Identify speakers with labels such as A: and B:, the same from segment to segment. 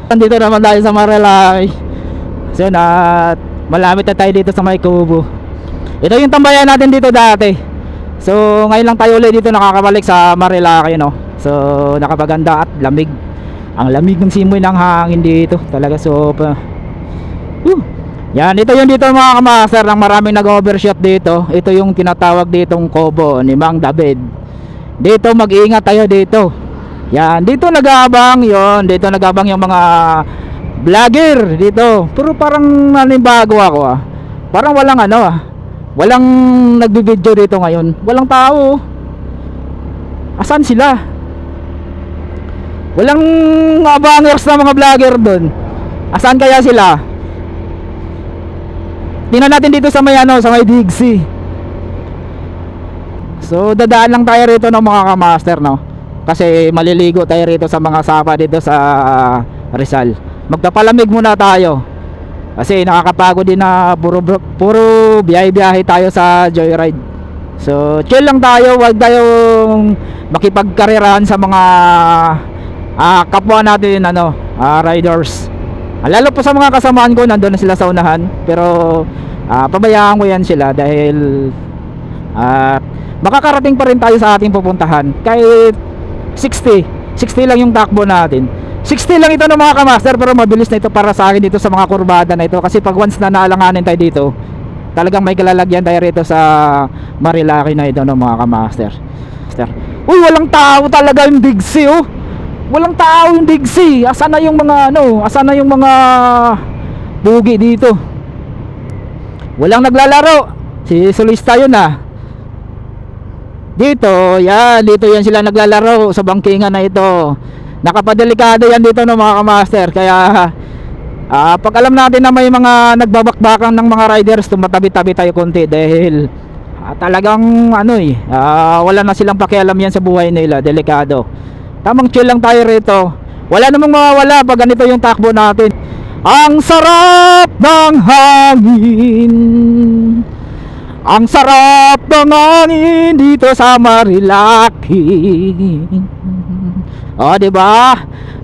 A: Nandito naman tayo sa Marilaki. So na malapit na tayo dito sa May Kubo. Ito yung tambayan natin dito dati. So ngayon lang tayo ulit dito nakakabalik sa Marilaki, no. So nakapaganda at lamig. Ang lamig ng simoy ng hangin dito. Talaga sopa. Yan, ito yung dito mga kamaster ng maraming nag-overshot dito. Ito yung tinatawag ditong Kubo ni Mang David. Dito mag-iingat tayo dito. Yan, dito nag-aabang yon, dito nag-aabang yung mga vlogger dito. Pero parang nanibago ako parang walang walang nagbibideo dito ngayon. Walang tao. Asan sila? Walang abangers na mga vlogger doon. Asan kaya sila? Tingnan natin dito sa may sa may Digsi. So dadaan lang tayo rito ng mga kamaster, no. Kasi maliligo tayo rito sa mga sapa dito sa Rizal. Magpapalamig muna tayo. Kasi nakakapagod din na puro biyahe-biyahe tayo sa joyride. So chill lang tayo, wag tayong makipagkarerahan sa mga kapwa natin riders. Lalo po sa mga kasamaan ko, nandoon na sila sa unahan. Pero pabayaan ko yan sila dahil makakarating pa rin tayo sa ating pupuntahan. Kahit 60 lang yung takbo natin. 60 lang ito ng mga kamaster, pero mabilis na ito para sa akin dito sa mga kurbada na ito. Kasi pag once na naalanganin tayo dito, talagang may kalalagyan tayo rito sa Marilaki na ito ng mga kamaster. Uy, walang tao talaga yung Digsi, oh. Walang tao yung Digsi. Asan na yung mga asan na yung mga bugi dito? Walang naglalaro. Si solista yun Dito yan sila naglalaro sa bangkingan na ito. Nakapadelikado yan dito ng mga kamaster. Kaya pag alam natin na may mga nagbabakbakan ng mga riders, tumatabi-tabi tayo konti dahil talagang wala na silang pakialam yan sa buhay nila. Delikado. Tamang chill lang tayo rito. Wala namang mawawala pag ganito yung takbo natin. Ang sarap ng hangin, ang sarap ng hangin dito sa Marilaki. Diba?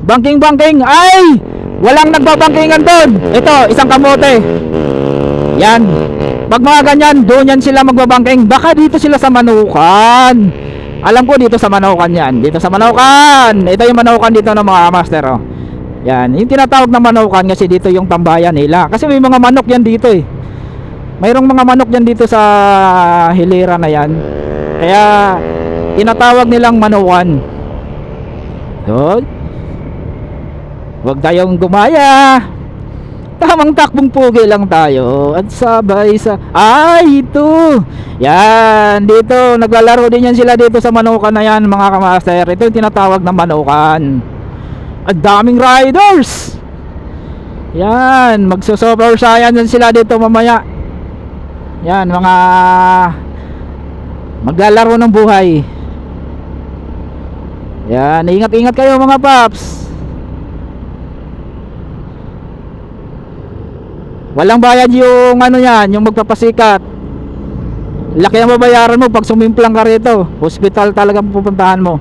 A: Bangking-bangking. Ay! Walang nagbabangkingan doon. Ito, isang kamote. Yan. Pag mga ganyan, doon yan sila magbabangking. Baka dito sila sa Manukan. Alam ko dito sa Manukan yan. Dito sa Manukan. Ito yung Manukan dito ng mga master, Yan. Yung tinatawag na Manukan kasi dito yung tambayan nila. Kasi may mga manok yan dito Mayroong mga manok yan dito sa hilera na yan. Kaya tinatawag nilang Manukan. So, huwag tayong gumaya. Tamang takbong pugi lang tayo. At sabay sa ito. Yan, dito naglalaro din yan sila dito sa Manukan na yan, mga kamaster. Ito yung tinatawag na Manukan. Ang daming riders. Yan, magso-super saiyan yan sila dito mamaya. Yan, mga maglalaro ng buhay. Yan, ingat-ingat kayo mga paps. Walang bayad yung yan, yung magpapasikat. Laki ang babayaran mo pag sumimplang ka rito. Hospital talaga pupuntahan mo.